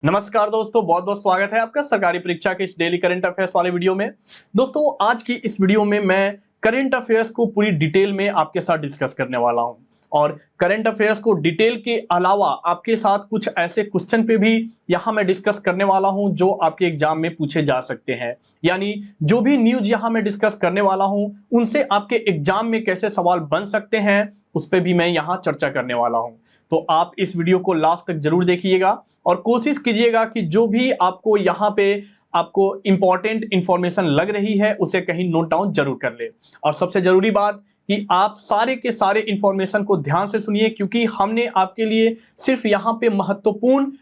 नमस्कार दोस्तों, बहुत बहुत स्वागत है आपका सरकारी परीक्षा के इस डेली करंट अफेयर्स वाले वीडियो में। दोस्तों, आज की इस वीडियो में मैं करंट अफेयर्स को पूरी डिटेल में आपके साथ डिस्कस करने वाला हूं और करंट अफेयर्स को डिटेल के अलावा आपके साथ कुछ ऐसे क्वेश्चन पे भी यहां मैं डिस्कस करने वाला हूं जो आपके एग्जाम में पूछे जा सकते हैं। यानी जो भी न्यूज यहां मैं डिस्कस करने वाला हूं उनसे आपके एग्जाम में कैसे सवाल बन सकते हैं उस पर भी मैं यहां चर्चा करने वाला हूं। तो आप इस वीडियो को लास्ट तक जरूर देखिएगा और कोशिश कीजिएगा कि जो भी आपको यहाँ पे आपको इंपॉर्टेंट इंफॉर्मेशन लग रही है उसे कहीं नोट डाउन जरूर कर ले। और सबसे जरूरी बात कि आप सारे के सारे इंफॉर्मेशन को ध्यान से सुनिए, क्योंकि हमने आपके लिए सिर्फ यहाँ पे महत्वपूर्ण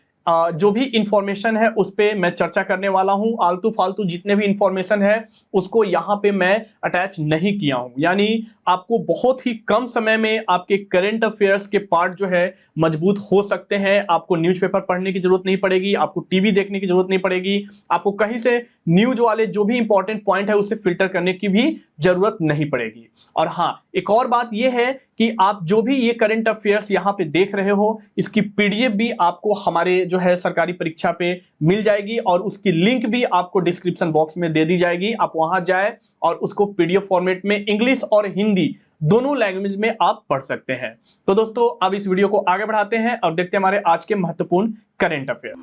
जो भी इंफॉर्मेशन है उस पे मैं चर्चा करने वाला हूं। आलतू फालतू जितने भी इंफॉर्मेशन है उसको यहाँ पे मैं अटैच नहीं किया हूं। यानी आपको बहुत ही कम समय में आपके करंट अफेयर्स के पार्ट जो है मजबूत हो सकते हैं। आपको न्यूज़पेपर पढ़ने की जरूरत नहीं पड़ेगी, आपको टीवी देखने की जरूरत नहीं पड़ेगी, आपको कहीं से न्यूज वाले जो भी इंपॉर्टेंट पॉइंट है उसे फिल्टर करने की भी जरूरत नहीं पड़ेगी। और हाँ, एक और बात यह है कि आप जो भी ये करंट अफेयर्स यहाँ पे देख रहे हो इसकी पीडीएफ भी आपको हमारे जो है सरकारी परीक्षा पे मिल जाएगी और उसकी लिंक भी आपको डिस्क्रिप्शन बॉक्स में दे दी जाएगी। आप वहां जाए और उसको पीडीएफ फॉर्मेट में इंग्लिश और हिंदी दोनों लैंग्वेज में आप पढ़ सकते हैं। तो दोस्तों, अब इस वीडियो को आगे बढ़ाते हैं और देखते हैं हमारे आज के महत्वपूर्ण करंट अफेयर।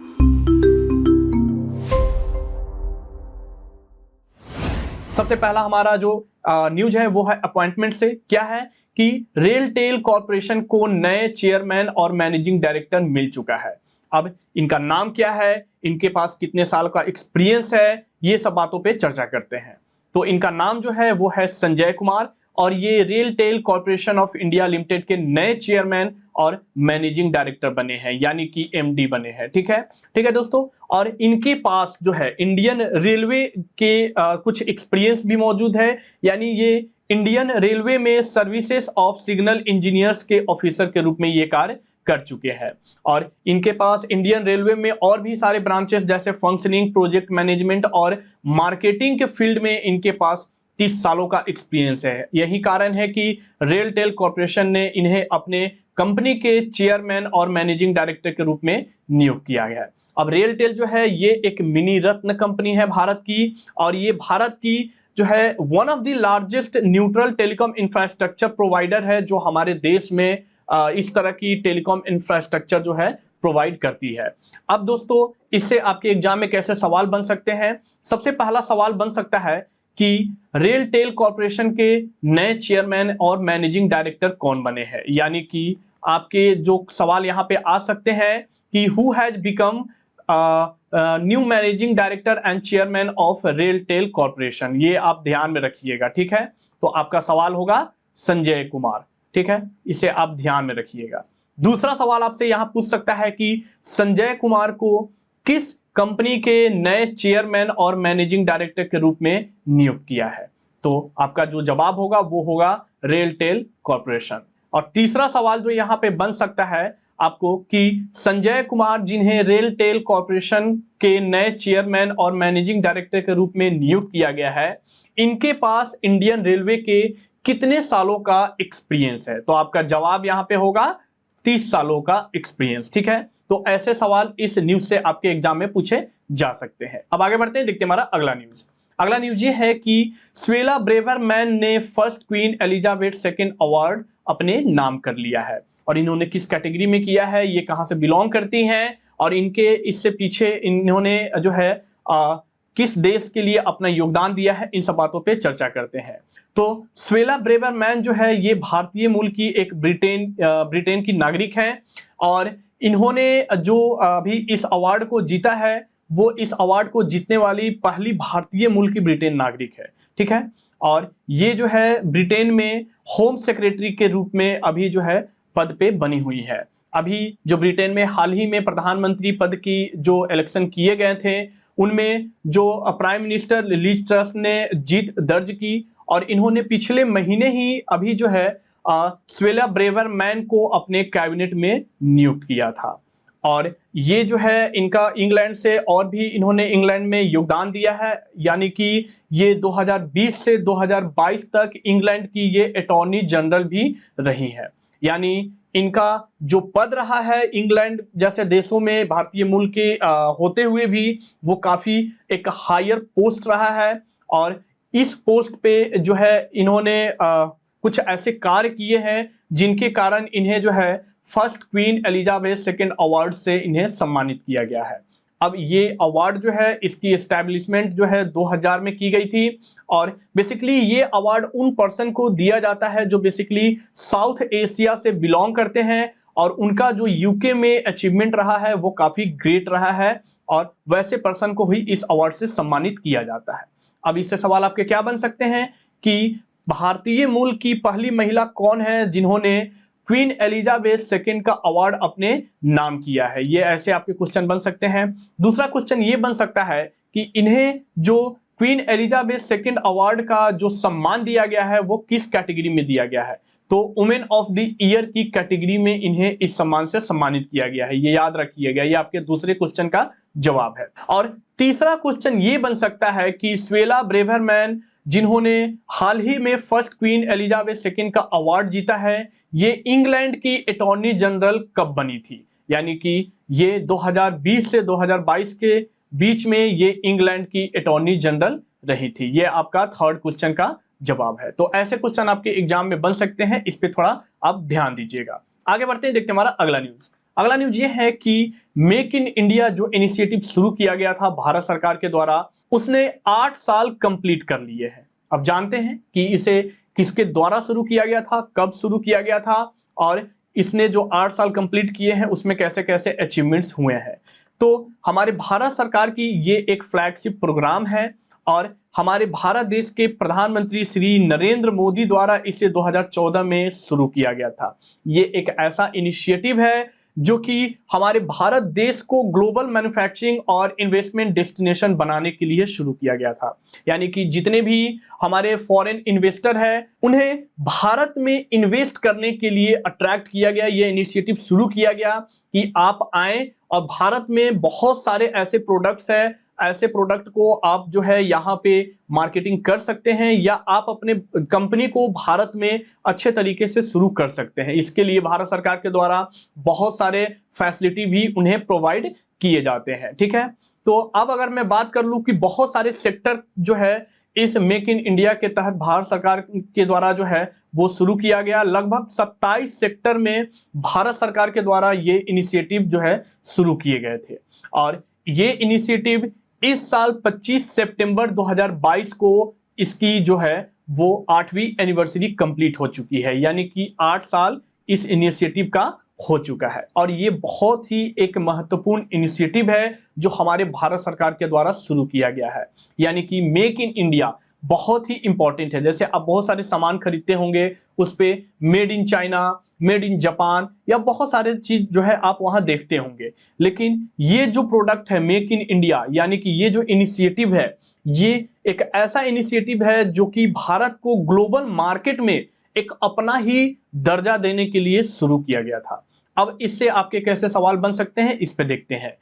सबसे पहला हमारा जो न्यूज है वो है अपॉइंटमेंट से। क्या है कि रेलटेल कॉर्पोरेशन को नए चेयरमैन और मैनेजिंग डायरेक्टर मिल चुका है। अब इनका नाम क्या है, इनके पास कितने साल का एक्सपीरियंस है, ये सब बातों पे चर्चा करते हैं। तो इनका नाम जो है वो है संजय कुमार और ये RailTel corporation of India limited के नए चेयरमैन और मैनेजिंग डायरेक्टर बने हैं, यानी कि एमडी बने हैं। ठीक है दोस्तों। और इनके पास जो है इंडियन रेलवे के कुछ एक्सपीरियंस भी मौजूद है। यानी ये इंडियन रेलवे में सर्विसेज ऑफ सिग्नल इंजीनियर्स के ऑफिसर के रूप में ये कार्य कर चुके हैं। और इनके पास इंडियन रेलवे में और भी सारे ब्रांचेस जैसे फंक्शनिंग, प्रोजेक्ट मैनेजमेंट और मार्केटिंग के फील्ड में इनके पास 30 सालों का एक्सपीरियंस है। यही कारण है कि रेलटेल कॉर्पोरेशन ने इन्हें अपने कंपनी के चेयरमैन और मैनेजिंग डायरेक्टर के रूप में नियुक्त किया गया है। अब रेलटेल जो है ये एक मिनी रत्न कंपनी है भारत की, और ये भारत की जो है one of the largest neutral telecom infrastructure provider है, जो हमारे देश में इस तरह की टेलीकॉम इंफ्रास्ट्रक्चर जो है प्रोवाइड करती है। अब दोस्तों, इससे आपके एग्जाम में कैसे सवाल बन सकते हैं। सबसे पहला सवाल बन सकता है कि रेलटेल कॉर्पोरेशन के नए चेयरमैन और मैनेजिंग डायरेक्टर कौन बने हैं। यानी कि आपके जो सवाल यहां पे आ सकते हैं कि who has become new managing director and chairman of RailTel corporation, ये आप ध्यान में रखिएगा। ठीक है, तो आपका सवाल होगा संजय कुमार। ठीक है, इसे आप ध्यान में रखिएगा। दूसरा सवाल आपसे यहां पूछ सकता है कि संजय कुमार को किस कंपनी के नए चेयरमैन और मैनेजिंग डायरेक्टर के रूप में नियुक्त किया है। तो आपका जो जवाब होगा वो होगा रेलटेल कॉर्पोरेशन। और तीसरा सवाल जो यहां पे बन सकता है आपको कि संजय कुमार जिन्हें रेलटेल कॉर्पोरेशन के नए चेयरमैन और मैनेजिंग डायरेक्टर के रूप में नियुक्त किया गया है, इनके पास इंडियन रेलवे के कितने सालों का एक्सपीरियंस है। तो आपका जवाब यहां पे होगा 30 सालों का एक्सपीरियंस। ठीक है, तो ऐसे सवाल इस न्यूज से आपके एग्जाम में पूछे जा सकते हैं। अब आगे बढ़ते हैं, देखते हैं हमारा अगला न्यूज। अगला न्यूज ये है कि स्वेला ब्रेवरमैन ने first queen Elizabeth second award अपने नाम कर लिया है। और इन्होंने किस कैटेगरी में किया है, ये कहां से बिलोंग करती हैं और इनके इससे पीछे इन्होंने जो है किस देश के लिए अपना योगदान दिया है, इन सब बातों पे चर्चा करते हैं। तो स्वेला ब्रेवरमैन जो है ये भारतीय मूल की एक ब्रिटेन की नागरिक हैं और इन्होंने जो अभी इस अवार्ड को जीता है वो इस अवार्ड को जीतने वाली पहली भारतीय मूल की ब्रिटेन नागरिक है। ठीक है, और ये जो है ब्रिटेन में होम सेक्रेटरी के रूप में अभी जो है पद पे बनी हुई है। अभी जो ब्रिटेन में हाल ही में प्रधानमंत्री पद की जो इलेक्शन किए गए थे उनमें जो प्राइम मिनिस्टर लिज ट्रस ने जीत दर्ज की और इन्होंने पिछले महीने ही अभी जो है स्वेला ब्रेवरमैन को अपने कैबिनेट में नियुक्त किया था। और ये जो है इनका इंग्लैंड से और भी इन्होंने इंग्लैंड में योगदान दिया है। यानी कि ये 2020 से 2022 तक इंग्लैंड की ये अटॉर्नी जनरल भी रही है। यानी इनका जो पद रहा है इंग्लैंड जैसे देशों में भारतीय मूल के होते हुए भी वो काफी एक हायर पोस्ट रहा है। और इस पोस्ट पे जो है इन्होंने कुछ ऐसे कार्य किए हैं जिनके कारण इन्हें जो है first queen Elizabeth second award से इन्हें सम्मानित किया गया है। अब ये अवार्ड जो है इसकी एस्टैब्लिशमेंट जो है 2000 में की गई थी। और बेसिकली ये अवार्ड उन पर्सन को दिया जाता है जो बेसिकली साउथ एशिया से बिलोंग करते हैं और उनका जो यूके में अचीवमेंट रहा है वो काफी ग्रेट रहा है, और वैसे पर्सन को ही इस अवार्ड से सम्मानित किया जाता है। अब इससे सवाल आपके क्या बन सकते हैं कि भारतीय मूल की पहली महिला कौन है जिन्होंने क्वीन एलिजाबेथ सेकेंड का अवार्ड अपने नाम किया है। ये ऐसे आपके क्वेश्चन बन सकते हैं। दूसरा क्वेश्चन ये बन सकता है कि इन्हें जो क्वीन एलिजाबेथ सेकेंड अवार्ड का जो सम्मान दिया गया है वो किस कैटेगरी में दिया गया है। तो वुमेन ऑफ द ईयर की कैटेगरी में इन्हें इस सम्मान से सम्मानित किया गया है। ये याद रखिएगा, ये आपके दूसरे क्वेश्चन का जवाब है। और तीसरा क्वेश्चन ये बन सकता है कि स्वेला ब्रेवरमैन जिन्होंने हाल ही में फर्स्ट क्वीन एलिजाबेथ सेकेंड का अवार्ड जीता है, ये इंग्लैंड की अटॉर्नी जनरल कब बनी थी। यानी कि ये 2020 से 2022 के बीच में ये इंग्लैंड की अटॉर्नी जनरल रही थी। ये आपका थर्ड क्वेश्चन का जवाब है। तो ऐसे क्वेश्चन आपके एग्जाम में बन सकते हैं, इस पे थोड़ा आप ध्यान दीजिएगा। आगे बढ़ते हैं, देखते हैं हमारा अगला न्यूज। अगला न्यूज ये है कि मेक इन इंडिया जो इनिशिएटिव शुरू किया गया था भारत सरकार के द्वारा, उसने 8 साल कंप्लीट कर लिए हैं। अब जानते हैं कि इसे किसके द्वारा शुरू किया गया था, कब शुरू किया गया था, और इसने जो 8 साल कंप्लीट किए हैं उसमें कैसे कैसे अचीवमेंट्स हुए हैं। तो हमारे भारत सरकार की ये एक फ्लैगशिप प्रोग्राम है और हमारे भारत देश के प्रधानमंत्री श्री नरेंद्र मोदी द्वारा इसे 2014 में शुरू किया गया था। ये एक ऐसा इनिशिएटिव है जो कि हमारे भारत देश को ग्लोबल मैन्युफैक्चरिंग और इन्वेस्टमेंट डेस्टिनेशन बनाने के लिए शुरू किया गया था। यानी कि जितने भी हमारे फॉरेन इन्वेस्टर हैं उन्हें भारत में इन्वेस्ट करने के लिए अट्रैक्ट किया गया। ये इनिशिएटिव शुरू किया गया कि आप आए और भारत में बहुत सारे ऐसे प्रोडक्ट्स हैं, ऐसे प्रोडक्ट को आप जो है यहाँ पे मार्केटिंग कर सकते हैं या आप अपने कंपनी को भारत में अच्छे तरीके से शुरू कर सकते हैं। इसके लिए भारत सरकार के द्वारा बहुत सारे फैसिलिटी भी उन्हें प्रोवाइड किए जाते हैं। ठीक है, तो अब अगर मैं बात कर लूं कि बहुत सारे सेक्टर जो है इस मेक इन इंडिया के तहत भारत सरकार के द्वारा जो है वो शुरू किया गया। लगभग 27 सेक्टर में भारत सरकार के द्वारा ये इनिशिएटिव जो है शुरू किए गए थे। और ये इनिशिएटिव इस साल 25 सितंबर 2022 को इसकी जो है वो 8वीं एनिवर्सरी कंप्लीट हो चुकी है। यानी कि 8 साल इस इनिशिएटिव का हो चुका है और ये बहुत ही एक महत्वपूर्ण इनिशिएटिव है जो हमारे भारत सरकार के द्वारा शुरू किया गया है। यानी कि मेक इन इंडिया बहुत ही इंपॉर्टेंट है। जैसे आप बहुत सारे सामान खरीदते होंगे उस पे made in China, made in Japan या बहुत सारे चीज जो है आप वहां देखते होंगे, लेकिन ये जो प्रोडक्ट है मेक इन इंडिया यानी कि ये जो इनिशिएटिव है ये एक ऐसा इनिशिएटिव है जो कि भारत को ग्लोबल मार्केट में एक अपना ही दर्जा देने के लिए शुरू किया गया था। अब इससे आपके कैसे सवाल बन सकते हैं इस पे देखते हैं।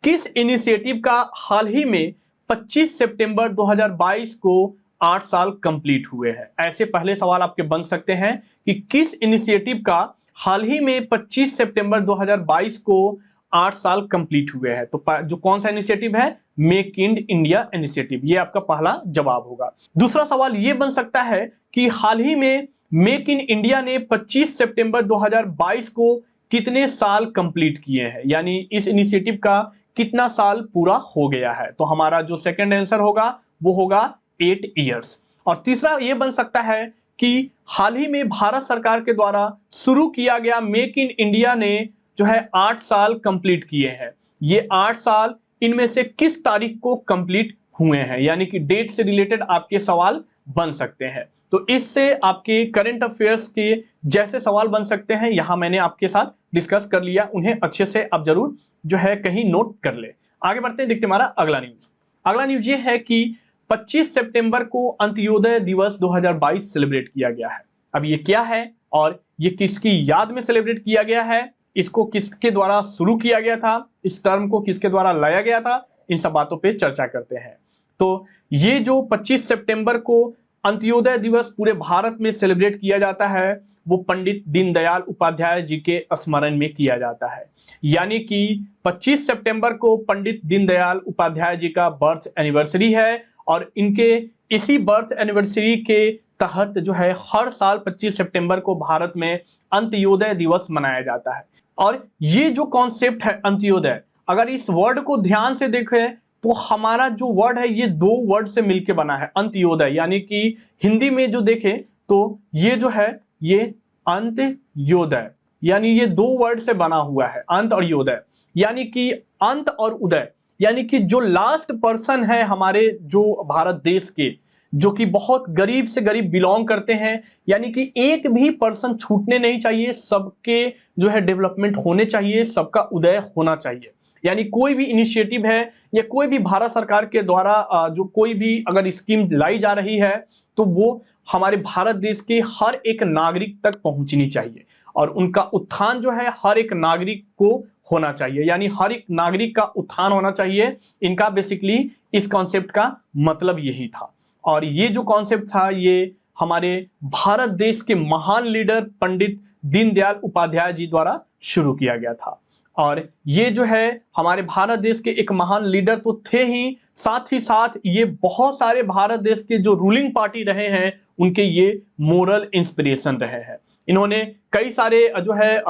किस इनिशिएटिव का हाल ही में 25 सितंबर 2022 को 8 साल कंप्लीट हुए हैं। ऐसे पहले सवाल आपके बन सकते हैं कि किस इनिशिएटिव का हाल ही में 25 सितंबर 2022 को 8 साल कंप्लीट हुए हैं। तो जो कौन सा इनिशिएटिव है, मेक इन इंडिया इनिशिएटिव, ये आपका पहला जवाब होगा। दूसरा सवाल ये बन सकता है कि हाल ही में मेक इन इंडिया ने 25 सितंबर 2022 को कितने साल कंप्लीट किए हैं, यानी इस इनिशिएटिव का कितना साल पूरा हो गया है। तो हमारा जो सेकंड आंसर होगा वो होगा 8 इयर्स। और तीसरा ये बन सकता है कि हाल ही में भारत सरकार के द्वारा शुरू किया गया मेक इन इंडिया ने जो है 8 साल कंप्लीट किए हैं। ये 8 साल इनमें से किस तारीख को कंप्लीट हुए हैं, यानी कि डेट से रिलेटेड आपके सवाल बन सकते हैं। तो इससे आपके करंट अफेयर्स के जैसे सवाल बन सकते हैं, यहां मैंने आपके साथ डिस्कस कर लिया, उन्हें अच्छे से आप जरूर जो है कहीं नोट कर ले। आगे बढ़ते हैं, देखते हैं हमारा अगला न्यूज। अगला न्यूज ये है कि 25 सितंबर को अंत्योदय दिवस 2022 सेलिब्रेट किया गया है। अब ये क्या है और ये किसकी याद में सेलिब्रेट किया गया है, इसको किसके द्वारा शुरू किया गया था, इस टर्म को किसके द्वारा लाया गया था, इन सब बातों पे चर्चा करते हैं। तो ये जो 25 सितंबर को अंत्योदय दिवस पूरे भारत में सेलिब्रेट किया जाता है वो पंडित दीनदयाल उपाध्याय जी के स्मरण में किया जाता है। यानी कि 25 सितंबर को पंडित दीनदयाल उपाध्याय जी का बर्थ एनिवर्सरी है और इनके इसी बर्थ एनिवर्सरी के तहत जो है हर साल 25 सितंबर को भारत में अंत्योदय दिवस मनाया जाता है। और ये जो कॉन्सेप्ट है अंत्योदय, अगर इस वर्ड को ध्यान से देखें तो हमारा जो वर्ड है ये दो वर्ड से मिलकर बना है अंत्योदय, यानी कि हिंदी में जो देखें तो ये जो है ये अंत्योदय, यानी ये दो वर्ड से बना हुआ है अंत और योदय, यानी कि अंत और उदय, यानी कि जो लास्ट पर्सन है हमारे जो भारत देश के, जो कि बहुत गरीब से गरीब बिलोंग करते हैं, यानी कि एक भी पर्सन छूटने नहीं चाहिए, सबके जो है डेवलपमेंट होने चाहिए, सबका उदय होना चाहिए। यानी कोई भी इनिशिएटिव है या कोई भी भारत सरकार के द्वारा जो कोई भी अगर स्कीम लाई जा रही है तो वो हमारे भारत देश के हर एक नागरिक तक पहुंचनी चाहिए और उनका उत्थान जो है हर एक नागरिक को होना चाहिए, यानी हर एक नागरिक का उत्थान होना चाहिए। इनका बेसिकली इस कॉन्सेप्ट का मतलब यही था और ये जो कॉन्सेप्ट था ये हमारे भारत देश के महान लीडर पंडित दीनदयाल उपाध्याय जी द्वारा शुरू किया गया था। और ये जो है हमारे भारत देश के एक महान लीडर तो थे ही साथ ये बहुत सारे भारत देश के जो रूलिंग पार्टी रहे हैं उनके ये मोरल इंस्पिरेशन रहे हैं। इन्होंने कई सारे जो है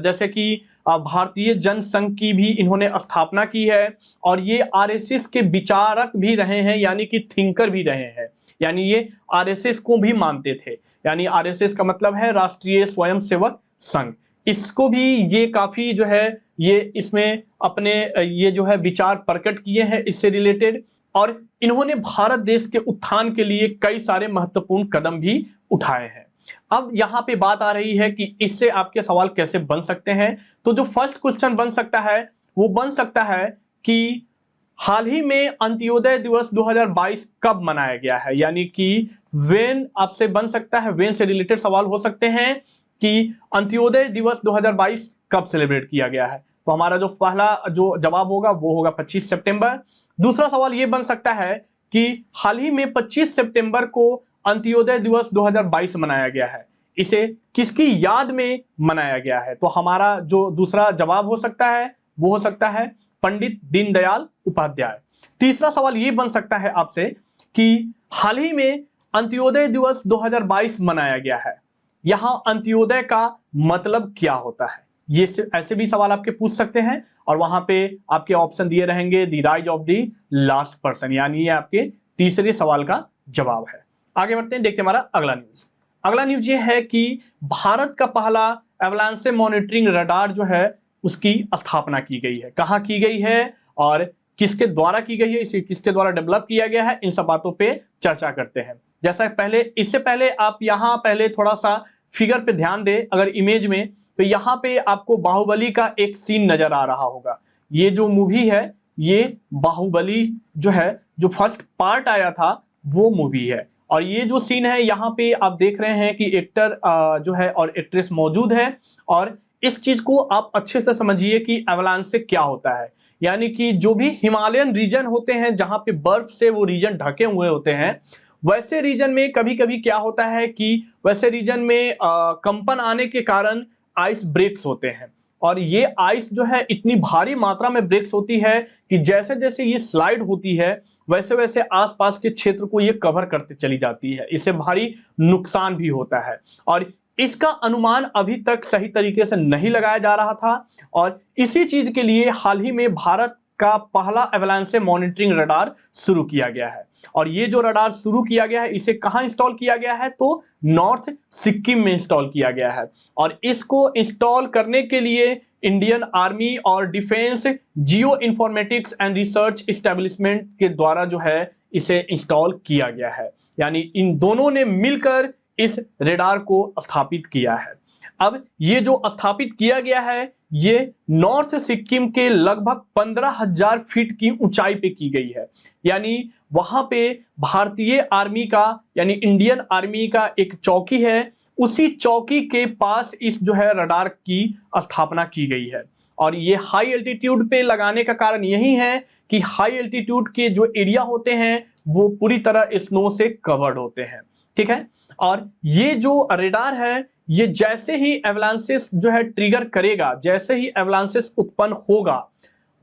जैसे कि भारतीय जनसंघ की भी इन्होंने स्थापना की है और ये आरएसएस के विचारक भी रहे हैं, यानी कि थिंकर भी रहे हैं, यानी ये आरएसएस को भी मानते थे, यानी आरएसएस का मतलब है राष्ट्रीय स्वयंसेवक संघ। इसको भी ये काफी जो है ये इसमें अपने ये जो है विचार प्रकट किए हैं इससे रिलेटेड, और इन्होंने भारत देश के उत्थान के लिए कई सारे महत्वपूर्ण कदम भी उठाए हैं। अब यहाँ पे बात आ रही है कि इससे आपके सवाल कैसे बन सकते हैं। तो जो फर्स्ट क्वेश्चन बन सकता है वो बन सकता है कि हाल ही में अंत्योदय दिवस 2022 कब मनाया गया है, यानी कि वेन आपसे बन सकता है, वेन से रिलेटेड सवाल हो सकते हैं कि अंत्योदय दिवस 2022 कब सेलिब्रेट किया गया है। तो हमारा जो पहला जो जवाब होगा वो होगा 25 सितंबर। दूसरा सवाल ये बन सकता है कि हाल ही में 25 सितंबर को अंत्योदय दिवस 2022 मनाया गया है, इसे किसकी याद में मनाया गया है। तो हमारा जो दूसरा जवाब हो सकता है वो हो सकता है पंडित दीनदयाल उपाध्याय। तीसरा सवाल ये बन सकता है आपसे कि हाल ही में अंत्योदय दिवस 2022 मनाया गया है, यहां अंत्योदय का मतलब क्या होता है। ये ऐसे भी सवाल आपके पूछ सकते हैं और वहां पे आपके ऑप्शन दिए रहेंगे the rise of the last person, यानी ये आपके तीसरे सवाल का जवाब है। आगे बढ़ते हैं, देखते हैं हमारा अगला न्यूज। अगला न्यूज ये है कि भारत का पहला एवलांचे मॉनिटरिंग रडार जो है उसकी स्थापना की गई है। कहां की गई है और किसके द्वारा की गई है, इसे किसके द्वारा डेवलप किया गया है, इन सब बातों पे चर्चा करते हैं। जैसा पहले इससे पहले आप यहां पहले थोड़ा सा फिगर पे ध्यान दें, अगर इमेज में, तो यहां पे आपको बाहुबली का एक सीन नजर आ रहा होगा। ये जो मूवी है ये बाहुबली जो है जो फर्स्ट पार्ट आया था वो मूवी है और ये जो सीन है यहाँ पे आप देख रहे हैं कि एक्टर जो है और एक्ट्रेस मौजूद है। और इस चीज को आप अच्छे से समझिए कि एवलांचे क्या होता है, यानी कि जो भी हिमालयन रीजन होते हैं जहां पे बर्फ से वो रीजन ढके हुए होते हैं, वैसे रीजन में कभी कभी क्या होता है कि वैसे रीजन में कंपन आने के कारण आइस ब्रेक्स होते हैं और ये आइस जो है इतनी भारी मात्रा में ब्रेक्स होती है कि जैसे जैसे ये स्लाइड होती है वैसे वैसे आसपास के क्षेत्र को ये कवर करते चली जाती है, इससे भारी नुकसान भी होता है और इसका अनुमान अभी तक सही तरीके से नहीं लगाया जा रहा था। और इसी चीज के लिए हाल ही में भारत का पहला एवलांचे मॉनिटरिंग रडार शुरू किया गया है और ये जो रडार शुरू किया गया है इसे कहां इंस्टॉल किया गया है, तो नॉर्थ सिक्किम में इंस्टॉल किया गया है। और इसको इंस्टॉल करने के लिए इंडियन आर्मी और defence Jio informatics and research establishment के द्वारा जो है इसे इंस्टॉल किया गया है, यानी इन दोनों ने मिलकर इस रेडार को स्थापित किया है। अब ये जो स्थापित किया गया है ये नॉर्थ सिक्किम के लगभग 15,000 फीट की ऊंचाई पे की गई है, यानी वहां पे भारतीय आर्मी का यानी इंडियन आर्मी का एक चौकी है, उसी चौकी के पास इस जो है रडार की स्थापना की गई है। और ये हाई एल्टीट्यूड पे लगाने का कारण यही है कि हाई एल्टीट्यूड के जो एरिया होते हैं वो पूरी तरह स्नो से कवर्ड होते हैं, ठीक है। और ये जो रेडार है ये जैसे ही एवलांसेस जो है ट्रिगर करेगा, जैसे ही एवलांसेस उत्पन्न होगा,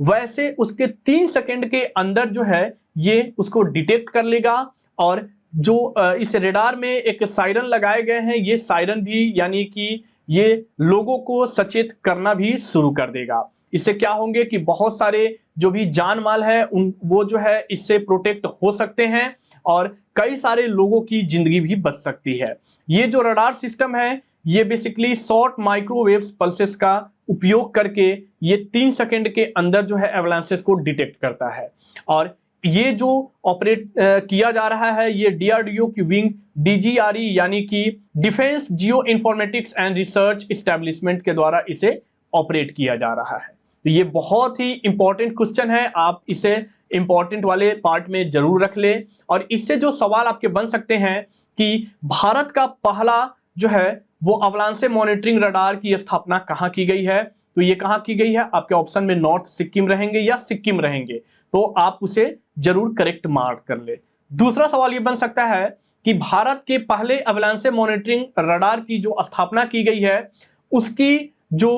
वैसे उसके 3 सेकंड के अंदर जो है ये उसको डिटेक्ट कर लेगा। और जो इस रेडार में एक सायरन लगाए गए हैं, ये सायरन भी यानी कि ये लोगों को सचेत करना भी शुरू कर देगा। इससे क्या होंगे कि बहुत सारे जो भी जान माल है उन वो जो है इससे प्रोटेक्ट हो सकते हैं और कई सारे लोगों की जिंदगी भी बच सकती है। ये जो रडार सिस्टम है ये बेसिकली शॉर्ट माइक्रोवेव पल्सेस का उपयोग करके ये 3 सेकंड के अंदर जो है एवलांसेस को डिटेक्ट करता है। और ये जो ऑपरेट किया जा रहा है ये डीआरडीओ की विंग डीजीआरई यानी कि defence Jio informatics and research establishment के द्वारा इसे ऑपरेट किया जा रहा है। तो ये बहुत ही इंपॉर्टेंट क्वेश्चन है, आप इसे इंपॉर्टेंट वाले पार्ट में जरूर रख ले। और इससे जो सवाल आपके बन सकते हैं कि भारत का पहला जो है वो अवलांचे मॉनिटरिंग रडार की स्थापना कहां की गई है, तो ये कहां की गई है, आपके ऑप्शन में नॉर्थ सिक्किम रहेंगे या सिक्किम रहेंगे, तो आप उसे जरूर करेक्ट मार्क कर ले। दूसरा सवाल ये बन सकता है कि भारत के पहले अवलांचे मॉनिटरिंग रडार की जो स्थापना की गई है उसकी जो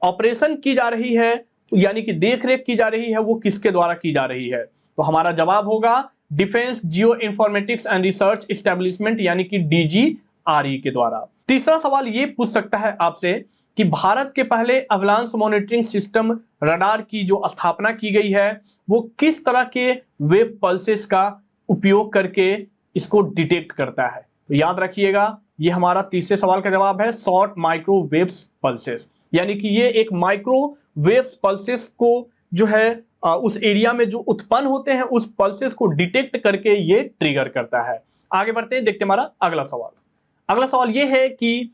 ऑपरेशन की जा रही है यानी कि देखरेख की जा रही है वो किसके द्वारा की जा रही है, तो हमारा जवाब होगा defence Jio informatics and research establishment यानी कि डीजीआरई के द्वारा। तीसरा सवाल ये पूछ सकता है आपसे कि भारत के पहले अवलांच मॉनिटरिंग सिस्टम रडार की जो स्थापना की गई है वो किस तरह के वेव पल्सेस का उपयोग करके इसको डिटेक्ट करता है, तो याद रखिएगा ये हमारा तीसरे सवाल का जवाब है शॉर्ट माइक्रोवेव्स पल्सेस, यानी कि ये एक माइक्रोवेव्स पल्सेस को जो है उस एरिया में जो उत्पन्न होते हैं उस पल्सेस को डिटेक्ट करके ये ट्रिगर करता है। आगे बढ़ते हैं, देखते हैं हमारा अगला सवाल। अगला सवाल ये है कि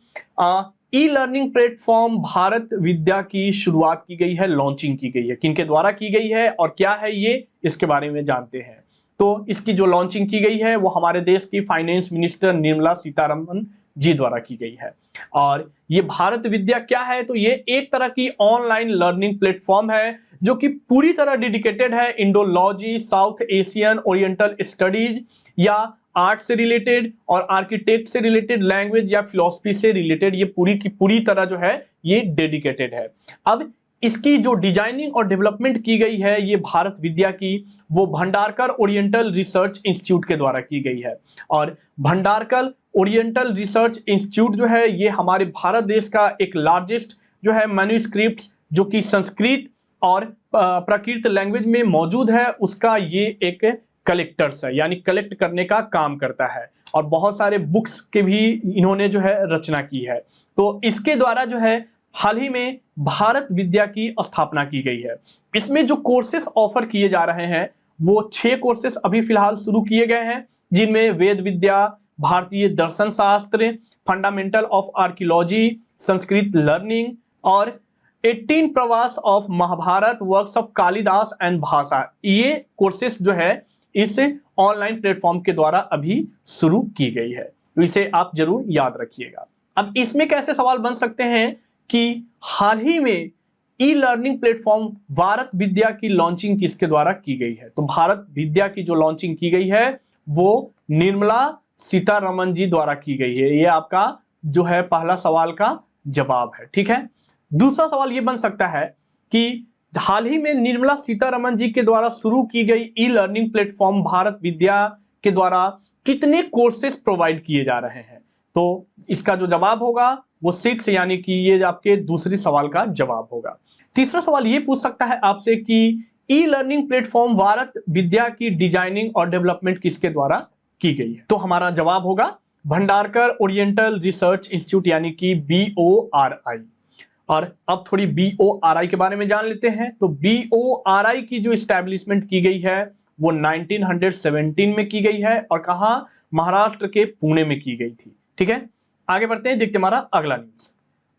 ई लर्निंग प्लेटफॉर्म भारत विद्या की शुरुआत की गई है, लॉन्चिंग की गई है, किनके द्वारा की गई है और क्या है ये, इसके बारे में जानते हैं। तो इसकी जो लॉन्चिंग की गई है वो हमारे देश की फाइनेंस मिनिस्टर निर्मला सीतारमन जी द्वारा की गई है। और ये भारत विद्या क्या है, तो ये एक तरह की ऑनलाइन लर्निंग प्लेटफॉर्म है जो कि पूरी तरह डेडिकेटेड है Indology, south Asian oriental studies या आर्ट से रिलेटेड और आर्किटेक्ट से रिलेटेड, लैंग्वेज या फिलॉसफी से रिलेटेड, ये पूरी की पूरी तरह जो है ये डेडिकेटेड है। अब इसकी जो डिजाइनिंग और डेवलपमेंट की गई है ये भारत विद्या की वो भंडारकर ओरिएंटल रिसर्च इंस्टीट्यूट के द्वारा की गई है। और भंडारकर ओरिएंटल रिसर्च इंस्टीट्यूट जो है ये हमारे भारत देश का एक लार्जेस्ट जो है मैन्युस्क्रिप्ट जो कि संस्कृत और प्राकृत लैंग्वेज में मौजूद है उसका ये एक कलेक्टर्स है, यानी कलेक्ट करने का काम करता है। और बहुत सारे बुक्स के भी इन्होंने जो है रचना की है। तो इसके द्वारा जो है हाल ही में भारत विद्या की स्थापना की गई है। इसमें जो कोर्सेस ऑफर किए जा रहे हैं वो 6 कोर्सेस अभी फिलहाल शुरू किए गए हैं, जिनमें वेद विद्या, भारतीय दर्शन शास्त्र, fundamental of archaeology, Sanskrit learning और 18 प्रवास of Mahabharata, works of Kalidas and भाषा, ये कोर्सेस जो है इस ऑनलाइन प्लेटफॉर्म के द्वारा अभी शुरू की गई है। तो इसे आप जरूर याद रखिएगा। अब इसमें कैसे सवाल बन सकते हैं कि हाल ही में ई लर्निंग प्लेटफॉर्म भारत विद्या की लॉन्चिंग किसके द्वारा की गई है, तो भारत विद्या की जो लॉन्चिंग की गई है वो निर्मला सीतारमन जी द्वारा की गई है। ये आपका जो है पहला सवाल का जवाब है, ठीक है। दूसरा सवाल ये बन सकता है कि हाल ही में निर्मला सीतारमन जी के द्वारा शुरू की गई ई लर्निंग प्लेटफॉर्म भारत विद्या के द्वारा कितने कोर्सेस प्रोवाइड किए जा रहे हैं, तो इसका जो जवाब होगा वो 6, यानी कि ये आपके दूसरे सवाल का जवाब होगा। तीसरा सवाल ये पूछ सकता है आपसे कि ई लर्निंग प्लेटफॉर्म भारत विद्या की डिजाइनिंग और डेवलपमेंट किसके द्वारा की गई है, तो हमारा जवाब होगा भंडारकर ओरिएंटल रिसर्च इंस्टीट्यूट यानी कि BORI। और अब थोड़ी BORI के बारे में जान लेते हैं। तो BORI की जो एस्टैब्लिशमेंट की गई है वो 1917 में की गई है और कहां, महाराष्ट्र के पुणे में की गई थी, ठीक है। आगे बढ़ते हैं, देखते हमारा अगला न्यूज।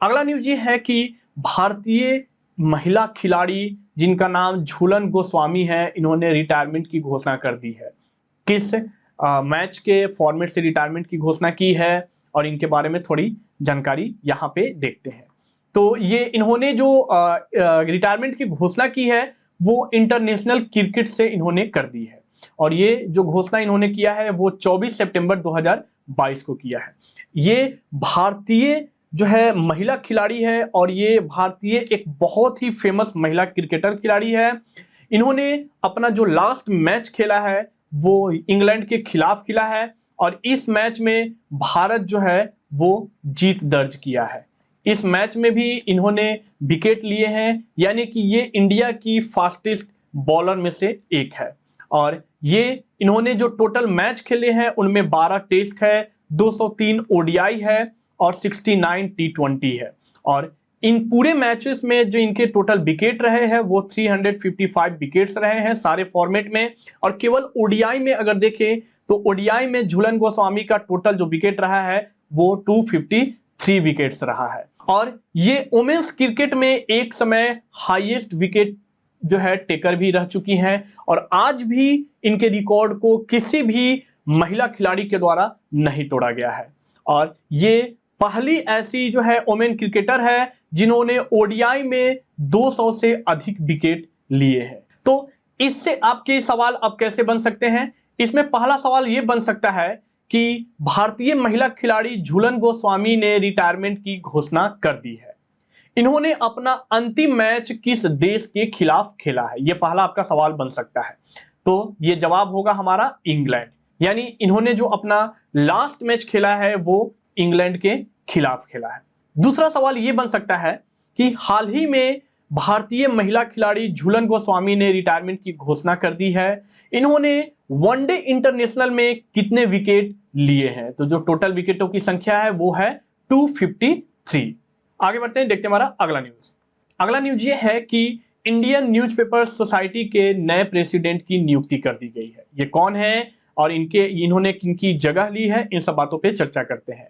अगला न्यूज ये है कि भारतीय महिला खिलाड़ी जिनका नाम झूलन गोस्वामी है, इन्होंने रिटायरमेंट की घोषणा कर दी है। किस मैच के फॉर्मेट से रिटायरमेंट की घोषणा की है और इनके बारे में थोड़ी जानकारी यहाँ पे देखते हैं। तो ये इन्होंने जो रिटायरमेंट की घोषणा की है वो इंटरनेशनल क्रिकेट से इन्होंने कर दी है और ये जो घोषणा इन्होंने किया है वो 24 सितंबर 2022 को किया है। ये भारतीय जो है महिला खिलाड़ी है और ये भारतीय एक बहुत ही फेमस महिला क्रिकेटर खिलाड़ी है। इन्होंने अपना जो लास्ट मैच खेला है वो इंग्लैंड के खिलाफ खेला है और इस मैच में भारत जो है वो जीत दर्ज किया है। इस मैच में भी इन्होंने विकेट लिए हैं, यानी कि ये इंडिया की फास्टेस्ट बॉलर में से एक है। और ये इन्होंने जो टोटल मैच खेले हैं उनमें 12 टेस्ट है, 203 ओडीआई है और 69 टी20 है। और इन पूरे मैचेस में जो इनके टोटल विकेट रहे हैं वो 355 विकेट्स रहे हैं सारे फॉर्मेट में। और केवल ओडीआई में अगर देखें तो ओडीआई में झूलन गोस्वामी का टोटल जो विकेट रहा है वो 253 विकेट्स रहा है। और ये वुमेन्स क्रिकेट में एक समय हाईएस्ट विकेट जो है टेकर भी रह चुकी हैं और आज भी इनके रिकॉर्ड को किसी भी महिला खिलाड़ी के द्वारा नहीं तोड़ा गया है। और ये पहली ऐसी जो है वुमेन क्रिकेटर है जिन्होंने ओडीआई में 200 से अधिक विकेट लिए हैं। तो इससे आपके सवाल अब कैसे बन सकते हैं? इसमें पहला सवाल ये बन सकता है कि भारतीय महिला खिलाड़ी झूलन गोस्वामी ने रिटायरमेंट की घोषणा कर दी है। इन्होंने अपना अंतिम मैच किस देश के खिलाफ खेला है? यह पहला आपका सवाल बन सकता है। तो यह जवाब होगा हमारा इंग्लैंड, यानी इन्होंने जो अपना लास्ट मैच खेला है वो इंग्लैंड के खिलाफ खेला है। दूसरा सवाल यह बन सकता है कि हाल ही में भारतीय महिला खिलाड़ी झूलन गोस्वामी ने रिटायरमेंट की घोषणा कर दी है। इन्होंने वनडे इंटरनेशनल में कितने विकेट लिए हैं? तो जो टोटल विकेटों की संख्या है वो है 253। आगे बढ़ते हैं, देखते हैं हमारा अगला न्यूज। अगला न्यूज ये है कि इंडियन न्यूज़पेपर सोसाइटी के नए प्रेसिडेंट की नियुक्ति कर दी गई है। ये कौन है और इन्होंने किनकी जगह ली है, इन सब बातों पे चर्चा करते हैं।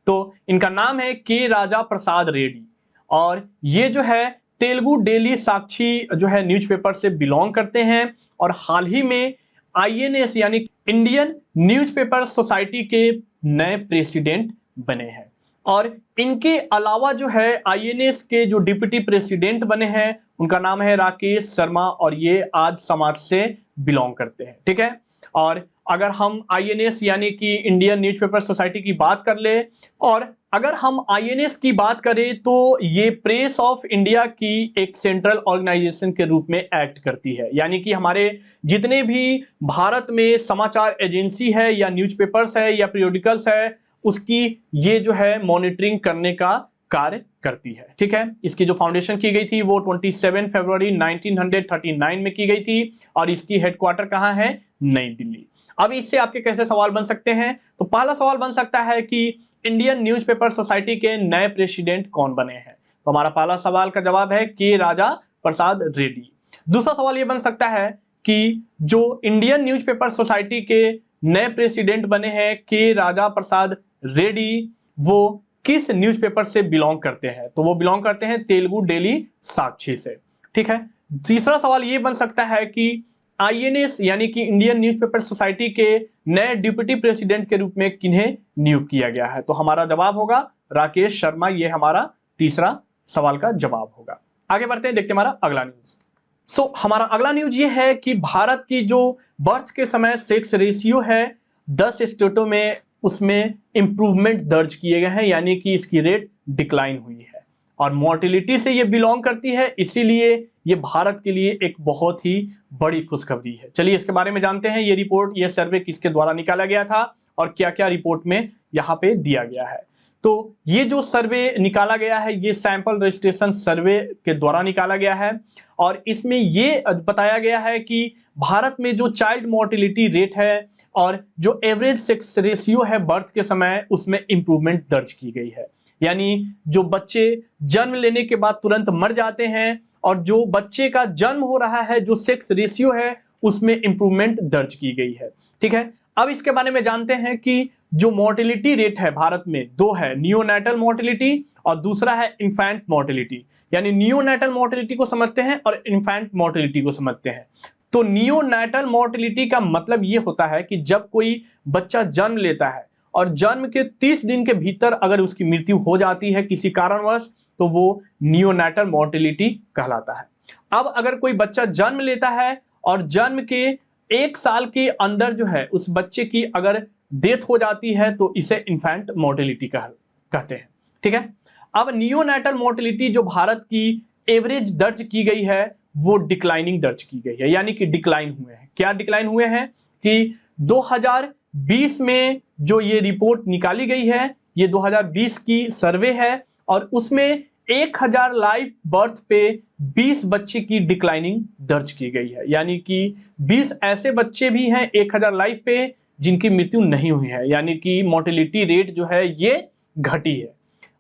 तो इनका नाम है के राजा प्रसाद रेड्डी और ये जो है तेलुगु डेली साक्षी जो है न्यूज़पेपर से बिलोंग करते हैं और हाल ही में आईएनएस यानी इंडियन न्यूज़पेपर सोसाइटी के नए प्रेसिडेंट बने हैं। और इनके अलावा जो है आईएनएस के जो डिप्टी प्रेसिडेंट बने हैं उनका नाम है राकेश शर्मा और ये आज समाज से बिलोंग करते हैं। ठीक है, और अगर हम आईएनएस यानी कि इंडियन न्यूज़पेपर सोसाइटी की बात कर ले और अगर हम आईएनएस की बात करें तो ये प्रेस ऑफ इंडिया की एक सेंट्रल ऑर्गेनाइजेशन के रूप में एक्ट करती है, यानी कि हमारे जितने भी भारत में समाचार एजेंसी है या न्यूज़पेपर्स है या पीरियोडिकल्स है उसकी ये जो है मॉनिटरिंग करने का कार्य करती है। ठीक है, इसकी जो फाउंडेशन की गई थी वो 27 फरवरी 1939 में की गई थी और इसकी हेडक्वार्टर कहाँ है? नई दिल्ली। अब इससे आपके कैसे सवाल बन सकते हैं? तो पहला सवाल बन सकता है कि इंडियन न्यूज़पेपर सोसाइटी के नए प्रेसिडेंट कौन बने हैं? तो हमारा पहला सवाल का जवाब है के राजा प्रसाद रेड्डी। दूसरा सवाल यह बन सकता है कि जो इंडियन न्यूज़पेपर सोसाइटी के नए प्रेसिडेंट बने हैं के राजा प्रसाद रेड्डी, वो किस न्यूज़पेपर से बिलोंग करते हैं? तो वो बिलोंग करते हैं तेलुगु डेली साक्षी से। ठीक है, तीसरा सवाल ये बन सकता है कि आईएनएस यानी कि इंडियन न्यूज़पेपर सोसाइटी के नए डिप्टी प्रेसिडेंट के रूप में किन्हें नियुक्त किया गया है? तो हमारा जवाब होगा राकेश शर्मा। ये हमारा तीसरा सवाल का जवाब होगा। आगे बढ़ते हैं, देखते हैं हमारा अगला न्यूज। हमारा अगला न्यूज ये है कि भारत की जो बर्थ के समय सेक्स रेशियो है 10 स्टेटों में उसमें इंप्रूवमेंट दर्ज किए गए हैं, यानी कि इसकी रेट डिक्लाइन हुई है और मोर्टेलिटी से ये बिलोंग करती है, इसीलिए ये भारत के लिए एक बहुत ही बड़ी खुशखबरी है। चलिए इसके बारे में जानते हैं। ये रिपोर्ट, ये सर्वे किसके द्वारा निकाला गया था और क्या क्या रिपोर्ट में यहाँ पे दिया गया है। तो ये जो सर्वे निकाला गया है ये सैंपल रजिस्ट्रेशन सर्वे के द्वारा निकाला गया है और इसमें ये बताया गया है कि भारत में जो चाइल्ड मोर्टेलिटी रेट है और जो एवरेज सेक्स रेशियो है बर्थ के समय उसमें इंप्रूवमेंट दर्ज की गई है, यानी जो बच्चे जन्म लेने के बाद तुरंत मर जाते हैं और जो बच्चे का जन्म हो रहा है जो सेक्स रेशियो है उसमें इंप्रूवमेंट दर्ज की गई है। ठीक है, अब इसके बारे में जानते हैं कि जो मोर्टेलिटी रेट है भारत में दो है, नियोनेटल मोर्टेलिटी और दूसरा है इन्फेंट मोर्टेलिटी। यानी नियोनेटल मोर्टेलिटी को समझते हैं और इन्फेंट मोर्टेलिटी को समझते हैं। तो नियोनेटल मोर्टेलिटी का मतलब ये होता है कि जब कोई बच्चा जन्म लेता है और जन्म के 30 दिन के भीतर अगर उसकी मृत्यु हो जाती है किसी कारणवश तो वो नियोनेटल मोर्टेलिटी कहलाता है। अब अगर कोई बच्चा जन्म लेता है और जन्म के 1 साल के अंदर जो है उस बच्चे की अगर डेथ हो जाती है तो इसे इन्फेंट मोर्टेलिटी कहते हैं। ठीक है, अब नियोनेटल मोर्टेलिटी जो भारत की एवरेज दर्ज की गई है वो डिक्लाइनिंग दर्ज की गई है, यानी कि डिक्लाइन हुए हैं। क्या डिक्लाइन हुए हैं कि 2020 में जो ये रिपोर्ट निकाली गई है, ये 2020 की सर्वे है और उसमें 1000 लाइव बर्थ पे 20 बच्चे की डिक्लाइनिंग दर्ज की गई है, यानी कि 20 ऐसे बच्चे भी हैं 1000 लाइव पे जिनकी मृत्यु नहीं हुई है, यानी कि मोर्टेलिटी रेट जो है ये घटी है।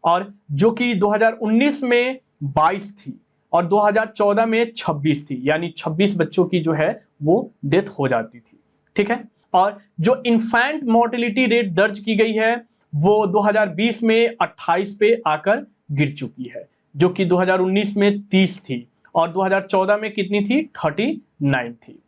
और जो कि 2019 में 22 थी और 2014 में 26 थी, यानी 26 बच्चों की जो है वो डेथ हो जाती थी। ठीक है, और जो इन्फेंट मोर्टेलिटी रेट दर्ज की गई है वो 2020 में 28 पे आकर गिर चुकी है, जो कि 2019 में 30 थी और 2014 में कितनी थी, 39 थी।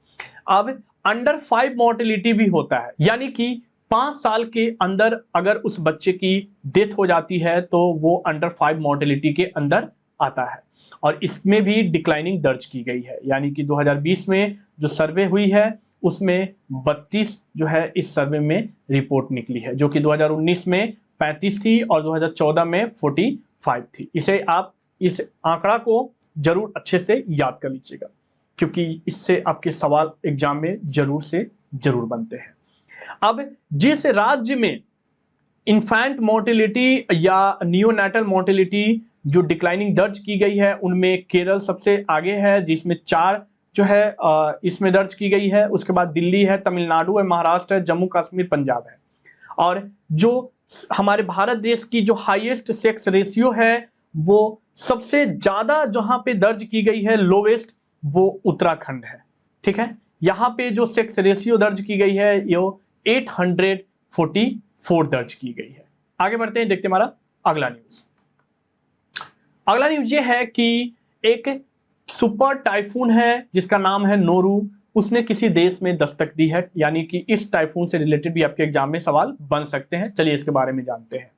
अब अंडर 5 मोर्टेलिटी भी होता है, यानी कि 5 साल के अंदर अगर उस बच्चे की डेथ हो जाती है तो वो अंडर 5 मोर्टेलिटी के अंदर आता है और इसमें भी डिक्लाइनिंग दर्ज की गई है, यानी कि 2020 में जो सर्वे हुई है उसमें 32 जो है इस सर्वे में रिपोर्ट निकली है, जो कि 2019 में 35 थी और 2014 में 45 थी। इसे आप इस आंकड़ा को जरूर अच्छे से याद कर लीजिएगा, क्योंकि इससे आपके सवाल एग्जाम में जरूर से जरूर बनते हैं। अब जिस राज्य में इन्फेंट मोर्टेलिटी या नियोनेटल मोर्टेलिटी जो डिक्लाइनिंग दर्ज की गई है उनमें केरल सबसे आगे है, जिसमें 4 जो है इसमें दर्ज की गई है। उसके बाद दिल्ली है, तमिलनाडु है, महाराष्ट्र है, जम्मू कश्मीर, पंजाब है। और जो हमारे भारत देश की जो हाईएस्ट सेक्स रेशियो है वो सबसे ज्यादा जहां पे दर्ज की गई है लोवेस्ट वो उत्तराखंड है। ठीक है, यहां पे जो सेक्स रेशियो दर्ज की गई है ये 844 दर्ज की गई है। आगे बढ़ते हैं, देखते हैं हमारा अगला न्यूज। अगला न्यूज ये है कि एक सुपर टाइफून है जिसका नाम है नोरू, उसने किसी देश में दस्तक दी है, यानी कि इस टाइफून से रिलेटेड भी आपके एग्जाम में सवाल बन सकते हैं। चलिए इसके बारे में जानते हैं।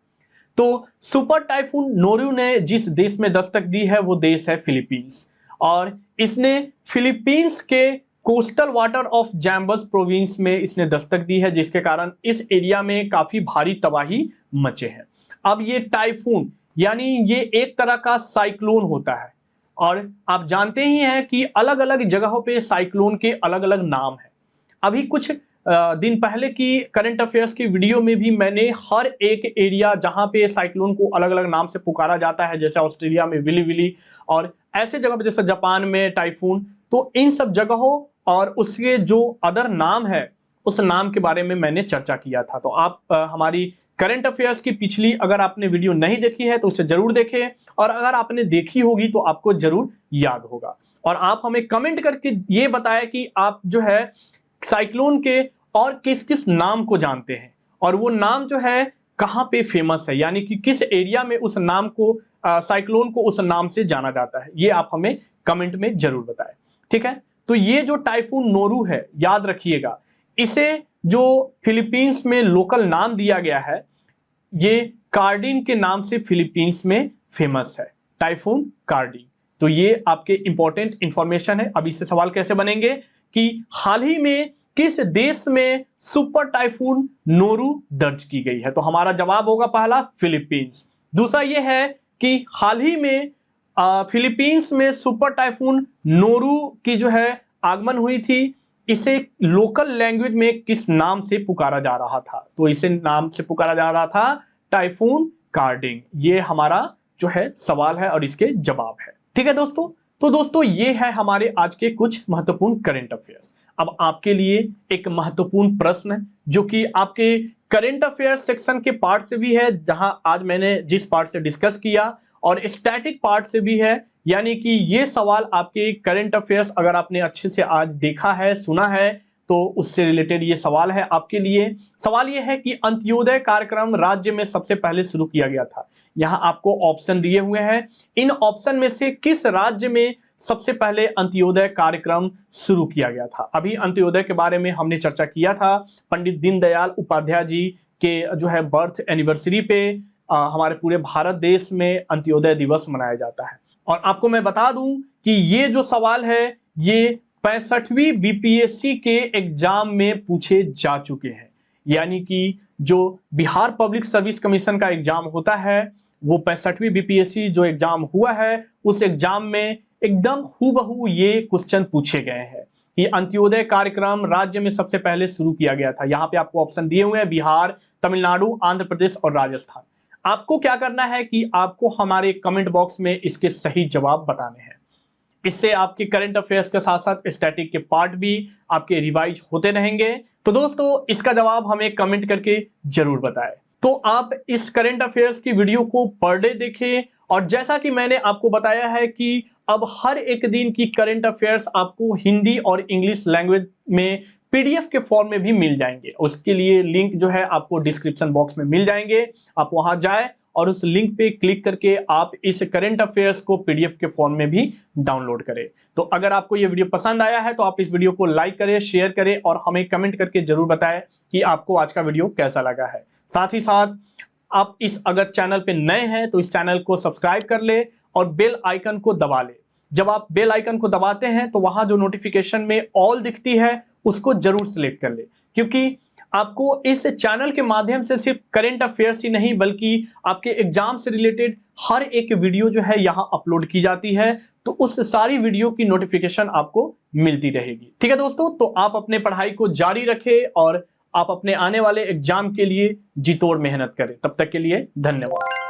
तो सुपर टाइफून नोरू ने जिस देश में दस्तक दी है वो देश है फिलीपींस, और इसने फिलीपींस के कोस्टल वाटर ऑफ जैम्बस प्रोविंस में इसने दस्तक दी है, जिसके कारण इस एरिया में काफी भारी तबाही मचे हैं। अब ये टाइफून यानी ये एक तरह का साइक्लोन होता है, और आप जानते ही हैं कि अलग अलग जगहों पे साइक्लोन के अलग अलग नाम हैं। अभी कुछ दिन पहले की करंट अफेयर्स की वीडियो में भी मैंने हर एक एरिया जहां पे साइक्लोन को अलग अलग नाम से पुकारा जाता है, जैसे ऑस्ट्रेलिया में विली विली और ऐसे जगह पे जैसे जापान में टाइफून, तो इन सब जगहों और उसके जो अदर नाम है उस नाम के बारे में मैंने चर्चा किया था। तो आप हमारी करंट अफेयर्स की पिछली अगर आपने वीडियो नहीं देखी है तो उसे जरूर देखें, और अगर आपने देखी होगी तो आपको जरूर याद होगा। और आप हमें कमेंट करके ये बताएं कि आप जो है साइक्लोन के और किस किस नाम को जानते हैं, और वो नाम जो है कहां पे फेमस है, यानी कि किस एरिया में उस नाम को साइक्लोन को उस नाम से जाना जाता है, ये आप हमें कमेंट में जरूर बताएं। ठीक है, तो ये जो टाइफून नोरू है याद रखिएगा, इसे जो फिलीपींस में लोकल नाम दिया गया है ये कार्डिन के नाम से फिलीपींस में फेमस है, टाइफून कार्डिन। तो ये आपके इंपॉर्टेंट इंफॉर्मेशन है। अब इससे सवाल कैसे बनेंगे कि हाल ही में किस देश में सुपर टाइफून नोरू दर्ज की गई है, तो हमारा जवाब होगा पहला फिलीपींस। दूसरा यह है कि हाल ही में फिलीपींस में सुपर टाइफून नोरू की जो है आगमन हुई थी, इसे लोकल लैंग्वेज में किस नाम से पुकारा जा रहा था, तो इसे नाम से पुकारा जा रहा था टाइफून कार्डिन। ये हमारा जो है सवाल है और इसके जवाब है। ठीक है दोस्तों, तो दोस्तों ये है हमारे आज के कुछ महत्वपूर्ण करंट अफेयर्स। अब आपके लिए एक महत्वपूर्ण प्रश्न जो कि आपके करंट अफेयर्स सेक्शन के पार्ट से भी है, जहां आज मैंने जिस पार्ट से डिस्कस किया, और स्टैटिक पार्ट से भी है, यानी कि ये सवाल आपके करंट अफेयर्स अगर आपने अच्छे से आज देखा है सुना है तो उससे रिलेटेड ये सवाल है आपके लिए। सवाल ये है कि अंत्योदय कार्यक्रम राज्य में सबसे पहले शुरू किया गया था। यहाँ आपको ऑप्शन दिए हुए हैं, इन ऑप्शन में से किस राज्य में सबसे पहले अंत्योदय कार्यक्रम शुरू किया गया था। अभी अंत्योदय के बारे में हमने चर्चा किया था, पंडित दीनदयाल उपाध्याय जी के जो है बर्थ एनिवर्सरी पे हमारे पूरे भारत देश में अंत्योदय दिवस मनाया जाता है। और आपको मैं बता दूं कि ये जो सवाल है ये 65वीं बीपीएससी के एग्जाम में पूछे जा चुके हैं। यानी कि जो बिहार पब्लिक सर्विस कमीशन का एग्जाम होता है, वो 65वीं बीपीएससी जो एग्जाम हुआ है, उस एग्जाम में एकदम हूबहू ये क्वेश्चन पूछे गए हैं कि अंत्योदय कार्यक्रम राज्य में सबसे पहले शुरू किया गया था। यहाँ पे आपको ऑप्शन दिए हुए हैं बिहार, तमिलनाडु, आंध्र प्रदेश और राजस्थान। आपको क्या करना है कि आपको हमारे कमेंट बॉक्स में इसके सही जवाब बताने हैं। इससे आपके करंट अफेयर्स के साथ साथ स्टैटिक के पार्ट भी आपके रिवाइज होते रहेंगे। तो दोस्तों, इसका जवाब हमें कमेंट करके जरूर बताएं। तो आप इस करंट अफेयर्स की वीडियो को पर डे देखें, और जैसा कि मैंने आपको बताया है कि अब हर एक दिन की करंट अफेयर्स आपको हिंदी और इंग्लिश लैंग्वेज में पीडीएफ के फॉर्म में भी मिल जाएंगे। उसके लिए लिंक जो है आपको डिस्क्रिप्शन बॉक्स में मिल जाएंगे। आप वहां जाएं और उस लिंक पे क्लिक करके आप इस करंट अफेयर्स को पीडीएफ के फॉर्म में भी डाउनलोड करें। तो अगर आपको ये वीडियो पसंद आया है तो आप इस वीडियो को लाइक करें, शेयर करें और हमें कमेंट करके जरूर बताएं कि आपको आज का वीडियो कैसा लगा है। साथ ही साथ आप अगर चैनल पे नए हैं तो इस चैनल को सब्सक्राइब कर ले और बेल आइकन को दबा ले। जब आप बेल आइकन को दबाते हैं तो वहां जो नोटिफिकेशन में ऑल दिखती है उसको जरूर सिलेक्ट कर ले, क्योंकि आपको इस चैनल के माध्यम से सिर्फ करंट अफेयर्स ही नहीं बल्कि आपके एग्जाम से रिलेटेड हर एक वीडियो जो है यहाँ अपलोड की जाती है। तो उस सारी वीडियो की नोटिफिकेशन आपको मिलती रहेगी। ठीक है दोस्तों, तो आप अपने पढ़ाई को जारी रखें और आप अपने आने वाले एग्जाम के लिए जी तोड़ मेहनत करें। तब तक के लिए धन्यवाद।